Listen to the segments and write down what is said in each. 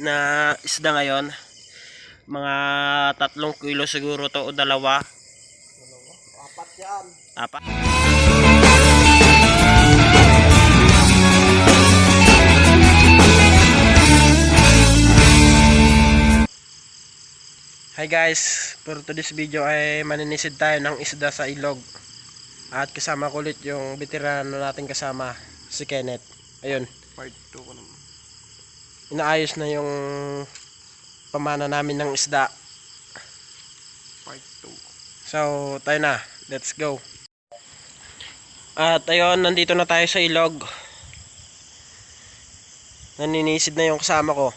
na isda ngayon. Mga 3 kilo siguro to o 2. Apat yan. Apat. Hi guys, for today's video ay maninisid tayo ng isda sa ilog. At kasama ko ulit yung veterano nating kasama, si Kenneth. Ayun, Part 2 ko naman. inaayos na yung pamana namin ng isda. Part 2. So, tayo na. Let's go. At ayun, nandito na tayo sa ilog. Naninisid na yung kasama ko.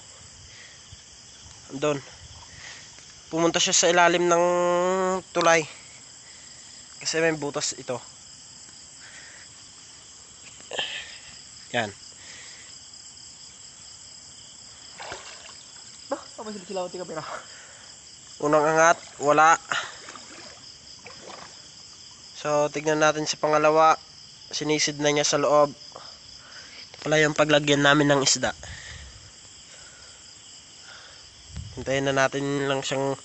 Andun. Pumunta siya sa ilalim ng tulay. Kasi may butas ito. Yan. Bah, apa sila tiga pera? Unang angat, wala. So, tignan natin sa pangalawa. Sinisid na niya sa loob. Ito pala yung paglagyan namin ng isda. Hintayin na natin lang siyang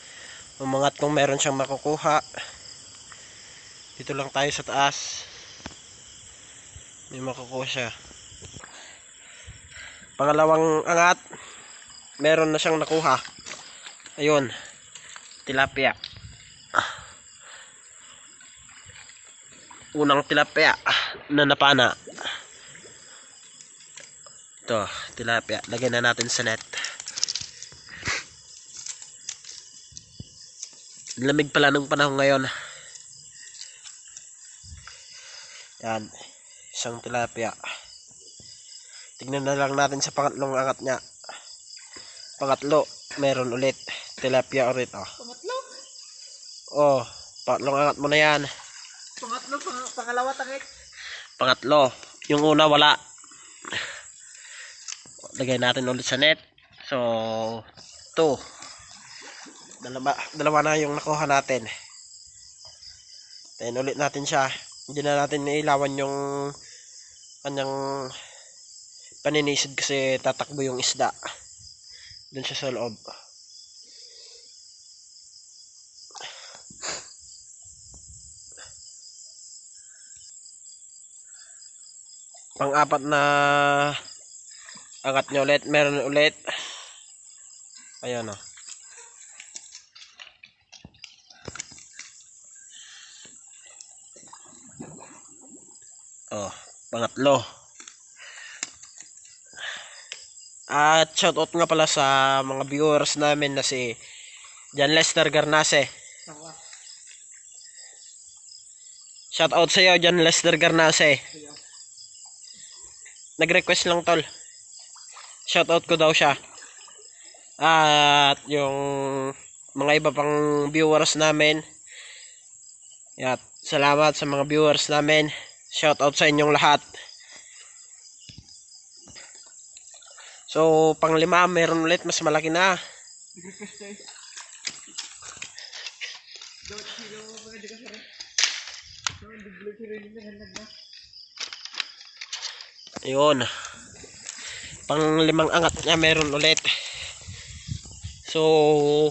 umangat kung meron siyang makukuha. Dito lang tayo sa taas. May makukuha siya. Pangalawang angat, meron na siyang nakuha. Ayun, tilapia. Unang tilapia na napana. Ito, tilapia. Lagyan na natin sa net. Lamig pala ng panahon ngayon. Yan, isang tilapia. Tignan na lang natin sa pangatlong angat niya. Pangatlo, meron ulit. Tilapia ulit, oh. Pangatlo? Oh, pangatlong angat mo na yan. Pangatlo, pangalawa tangik. Pangatlo, yung una wala. Lagay natin ulit sa net. So, 2. Dalawa na yung nakuha natin. Tayin ulit natin siya. Hindi na natin nailawan yung kanyang paninisid kasi tatakbo yung isda. Doon siya sa loob. Pang-apat na angat niya ulit. Meron ulit. Ayan o. Oh, pangatlo. At shoutout nga pala sa mga viewers namin na si John Lester Garnase. Shoutout sa iyo, John Lester Garnase. Nag-request lang tol. Shoutout ko daw siya. At yung mga iba pang viewers namin. At salamat sa mga viewers namin. Shoutout sa inyong lahat. So, pang-5 meron ulit mas malaki na. Ayun. Pang-5 angat niya meron ulit. So,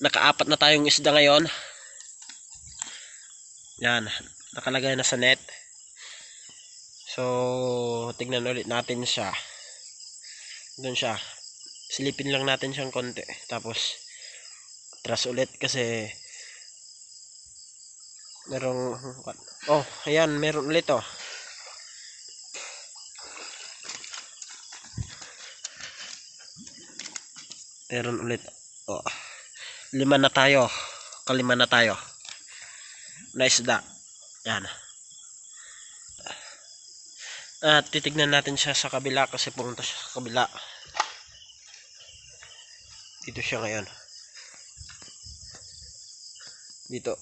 naka-4 na tayong isda ngayon. Yan, nakalagay na sa net. So, tignan ulit natin siya. Doon siya. Silipin lang natin siyang konti. Tapos, atras ulit kasi merong, oh, ayan, meron ulit oh. Meron ulit. Oh. 5 na tayo. Ka-5 na tayo. Na isda. Yan. At titignan natin siya sa kabila kasi pumunta siya sa kabila. Dito siya ngayon. Dito.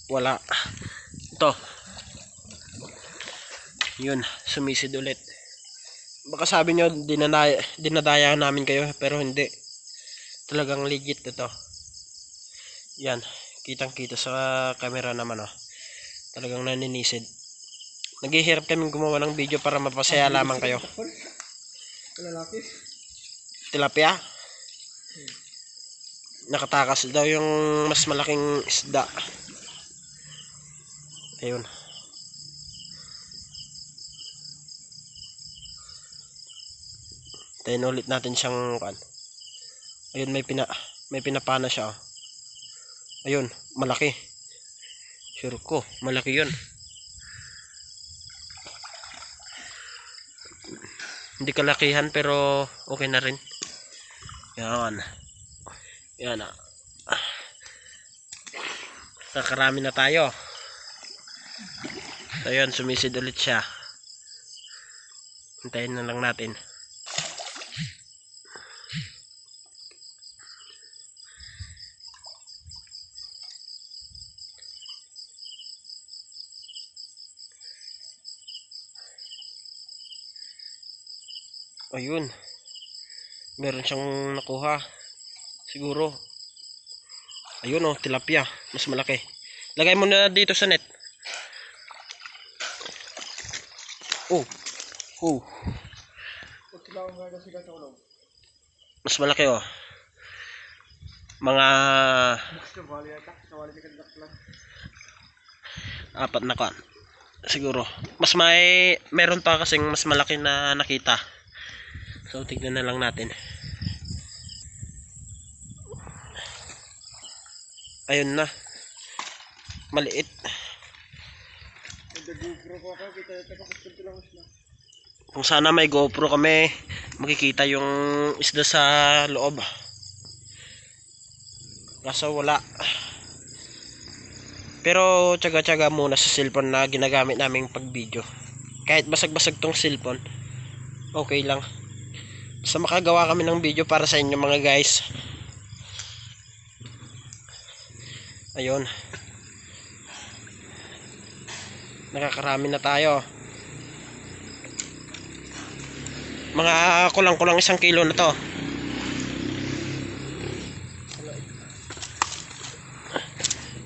Wala. Ito. Yun, sumisid ulit. Baka sabi nyo, dinadaya namin kayo, pero hindi. Talagang legit ito. Yan. Kitang kita sa camera naman oh. Talagang naninisid. Naghihirap kaming gumawa ng video para mapasaya lamang kayo. Lalaki. Tilapia. Nakatakas daw yung mas malaking isda. Ayun. Tayo ulit natin siyang kan. Ayun, may pinapana siya. Oh. Ayun, malaki. Sure ko, malaki 'yun. Hindi kalakihan pero okay na rin. Yan. Yan. Kakarami na tayo. So yun, sumisid ulit siya. Hintayin na lang natin. Ayun. Meron siyang nakuha. Siguro. Ayun oh, tilapia. Mas malaki. Lagay mo na dito sa net. Oh. Oh. Mas malaki oh. Mga apat na kan. Siguro. Mas meron pa kasing mas malaki na nakita. So tignan na lang natin. Ayun na. Maliit. Kung sana may GoPro kami, makikita yung isda sa loob. Kaso wala. Pero tsaga-tsaga muna sa cellphone na ginagamit naming pag-video. Kahit basag-basag tong cellphone, okay lang. Basta makagawa kami ng video para sa inyo mga guys. Ayun. Nakakarami na tayo. Mga kulang-kulang 1 kilo na to.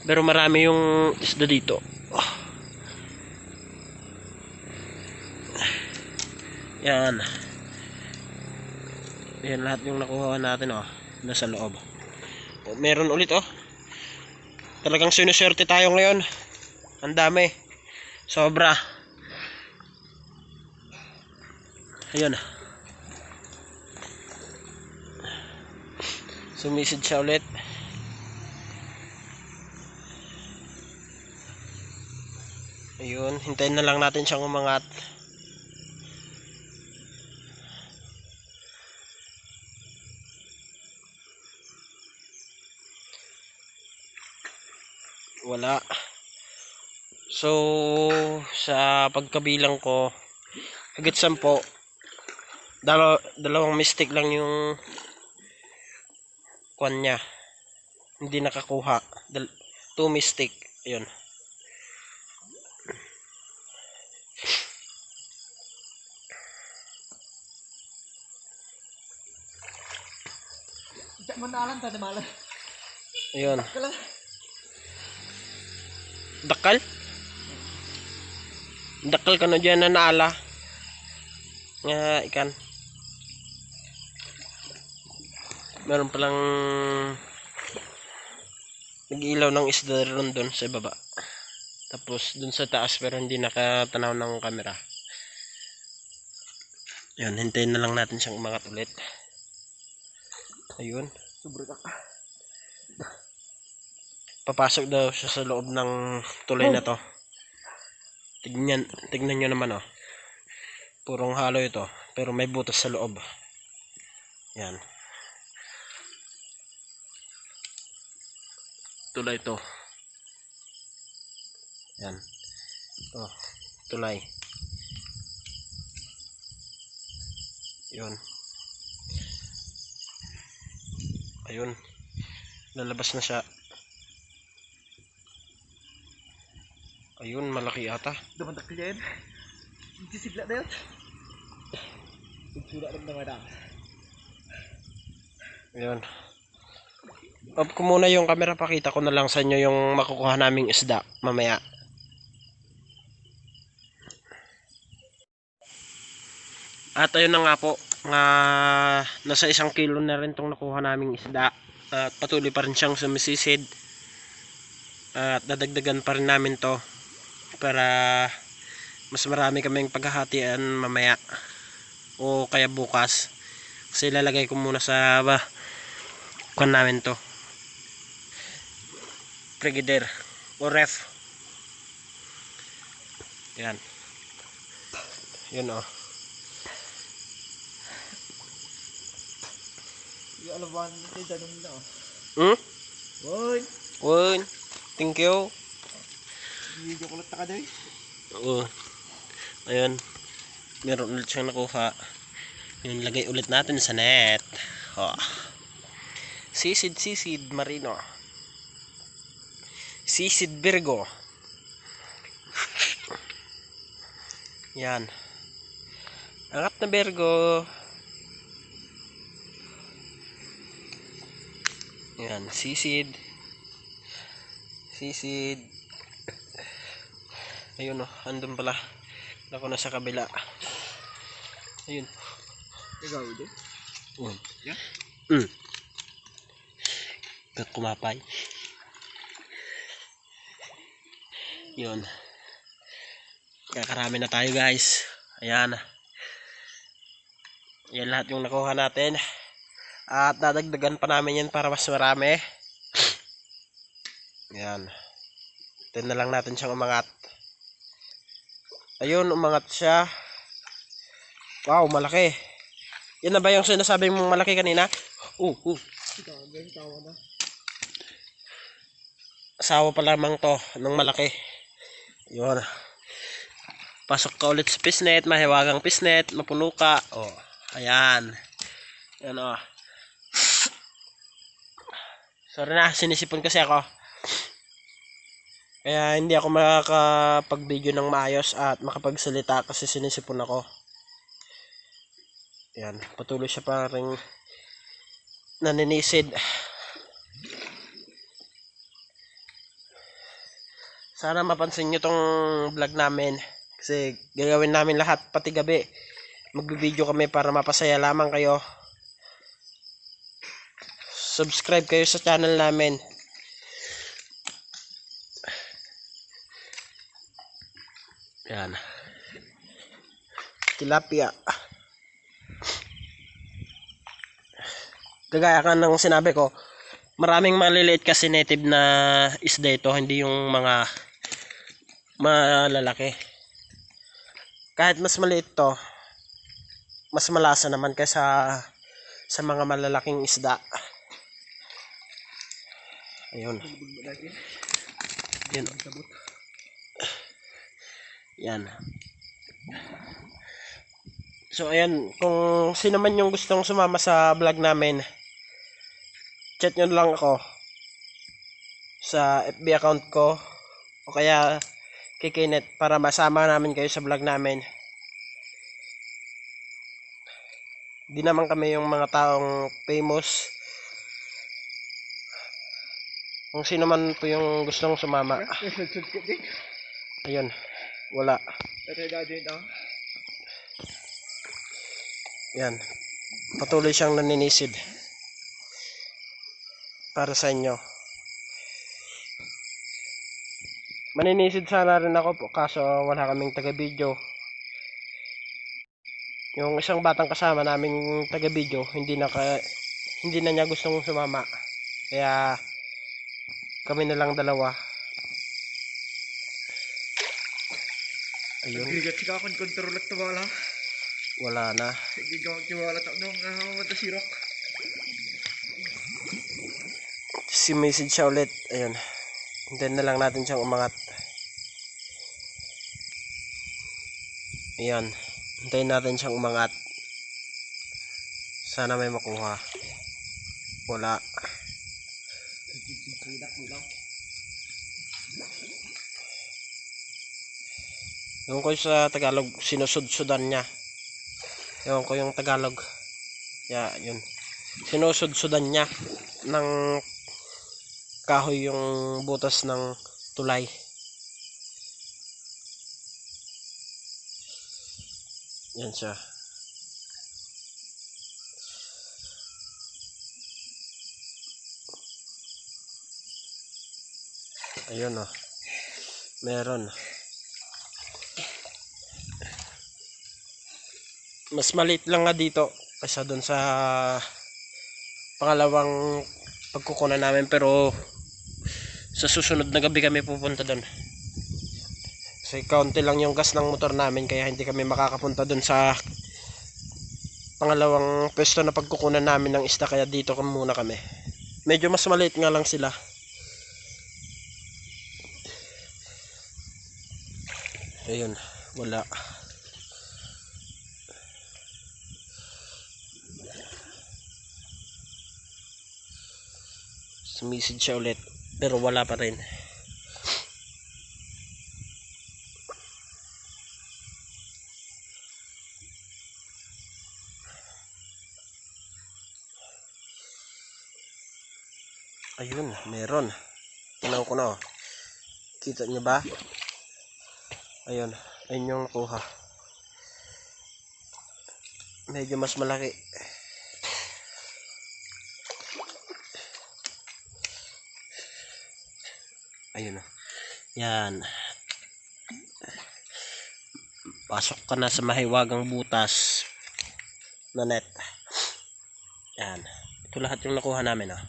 Pero marami yung isda dito. Yan. Yan lahat yung nakuha natin oh. Nasa loob. Oh, meron ulit oh. Talagang sinuswerte tayo ngayon. Ang dami. Sobra. Ayun. Sumisid siya ulit. Ayun, hintayin na lang natin siyang umangat. Wala. So, sa pagkabilang ko, higit 10. Dalawang mistake lang yung kwan niya. Hindi nakakuha. 2 mistake. Ayun. Ayun. Dakal? Dakal ka na dyan na naala. Nga ikan. Meron palang nag-ilaw ng isda ron doon sa baba. Tapos doon sa taas pero hindi nakatanaw ng camera. Ayun, hintayin na lang natin siyang umangat ulit. Ayun. Papasok daw siya sa loob ng tulay na to. Tignan nyo naman oh. Purong halo ito. Pero may butas sa loob. Yan. Tulay to. Yan. Oh, tulay. Yun. Ayun. Lalabas na siya. Ayun, malaki ata. Dumantak ka dyan. Hindi sigla na yun. Igsula rin na madang. Ayun. Off ko muna yung camera, pakita ko na lang sa inyo yung makukuha naming isda mamaya. At ayun na nga po, nasa 1 kilo na rin itong nakuha naming isda. At patuloy pa rin siyang sumisisid. At dadagdagan pa rin namin to para mas marami kaming paghahatian mamaya o kaya bukas. Kasi ilalagay ko muna sa kuwan namin to, frigider o ref. Yan. Yun oh. Yung alawan nito danong na. Hmm? Woy! Won. Thank you. Video ko lang taka doy. Oo. Ayun. Meron ulit siyang nakuha. Yun, lagay ulit natin sa net. Oh. Sisid marino. Sisid Virgo. Yan. Angat na Virgo. Yan, sisid. Ayun oh, andun pala. Ako na sa kabila. Ayun. Ikaw ito? Yeah? Kumapay. Yun. Kakarami na tayo guys. Ayan. Yan lahat yung nakuha natin. At dadagdagan pa namin yan para mas marami. Yan. Ito na lang natin siyang umangat. Ayun, umangat siya. Wow, malaki. Yan na ba yung sinasabi mong malaki kanina? Tawa na. Asawa pa lamang to ng malaki. Yun. Pasok ka ulit sa pisnet, mahiwagang pisnet, mapuno ka. Oh, ayan. Yan oh. Sorry na, sinisipon kasi ako. Kaya hindi ako makakapag-video ng maayos at makapagsalita kasi sinisipon ako. Yan, patuloy siya pa ring naninisid. Sana mapansin nyo tong vlog namin kasi gagawin namin lahat pati gabi. Magbi-video kami para mapasaya lamang kayo. Subscribe kayo sa channel namin. Yan. Tilapia. Kagaya ka ng sinabi ko, maraming maliliit kasi native na isda ito, hindi yung mga malalaki. Kahit mas maliit to, mas malasa naman kaysa sa mga malalaking isda. Ayun. Yan. Yan. So ayan, kung sino man yung gustong sumama sa vlog namin, chat nyo lang ako sa FB account ko o kaya kay Kenneth para masama namin kayo sa vlog namin. Di naman kami yung mga taong famous. Kung sino man po yung gustong sumama. Ayun, wala. Yan, patuloy siyang naninisid para sa inyo. Maninisid sana rin ako po kaso wala kaming taga-video. Yung isang batang kasama naming taga-video hindi na niya gustong sumama. Kaya kami na lang dalawa. Ayun. Bigat siya akong kontrol at tawala. Wala na. Sige gawag tiwala tao nung matasirok. Si message siya ulit. Ayun. Hintayin na lang natin siyang umangat. Ayan. Hintayin natin siyang umangat. Sana may makuha. Wala. Ewan ko sa Tagalog, sinusud-sudan niya. Ewan ko yung Tagalog. Yun. Sinusud-sudan niya ng kahoy yung butas ng tulay. Yan siya. Ayun oh. Meron. Mas maliit lang nga dito kaysa doon sa pangalawang pagkukunan namin, pero sa susunod na gabi kami pupunta doon. Kasi kaunti lang yung gas ng motor namin, kaya hindi kami makakapunta doon sa pangalawang pwesto na pagkukunan namin ng isda, kaya dito muna kami. Medyo mas maliit nga lang sila. Ayun, wala. Sumisid siya ulit, pero wala pa rin. Ayun, meron. Tinaw ko na oh. Kita nyo ba? Ayun, ayun yung nakuha. Medyo mas malaki. Ayun oh. Yan. Pasok ka na sa mahiwagang butas na net. Yan. Ito lahat yung nakuha namin oh.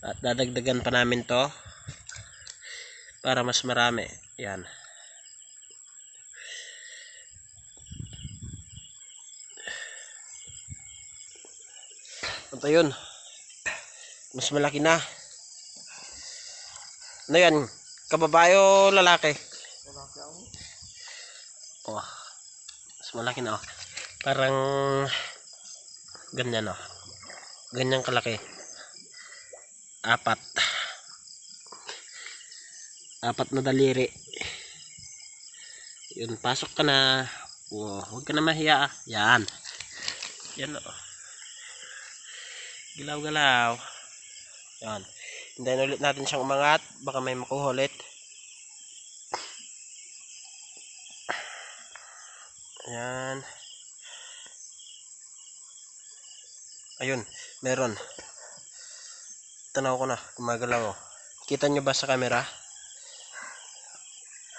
At dadagdagan pa namin to para mas marami. Yan. At ayun, mas malaki na. Ano yan? Kababae o lalaki? Lalaki ako. Oh, mas malaki na oh. Parang ganyan oh. Ganyan kalaki. Apat na daliri. Yun, pasok ka na. Oh, huwag ka na mahiya. Yan. Yan oh. Gilaw-galaw. Yan. Hintayin ulit natin siyang umangat. Baka may makuha ulit. Yan. Ayun, meron. Tanaw ko na, gumagalaw oh. Kita nyo ba sa camera?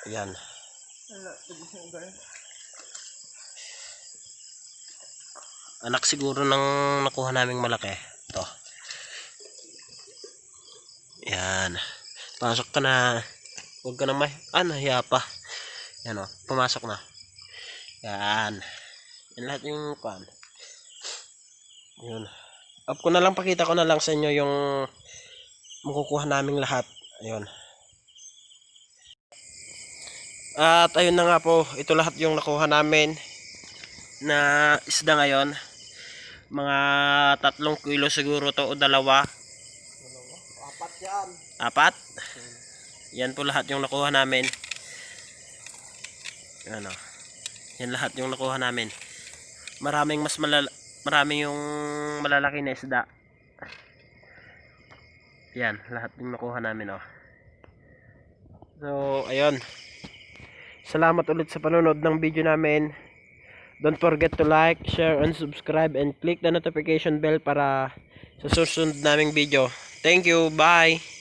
Ayan. Anak siguro ng nakuha naming malaki. Ito. Ayan. Pasok ka na. Huwag ka na nahiya pa. Yan oh, pumasok na. Yan. Yan lahat yung pan. Yun. Up ko na lang, pakita ko na lang sa inyo yung makukuha naming lahat. Ayun. At ayun na nga po, ito lahat yung nakuha namin na isda ngayon. Mga 3 kilo siguro to o 2. 4 yan. 4? Yan po lahat yung nakuha namin. Yan o. Yan lahat yung nakuha namin. Maraming yung malalaki na isda. Yan, lahat yung nakuha namin oh. So, ayun. Salamat ulit sa panonood ng video namin. Don't forget to like, share, and subscribe, and click the notification bell para sa susunod naming video. Thank you, bye!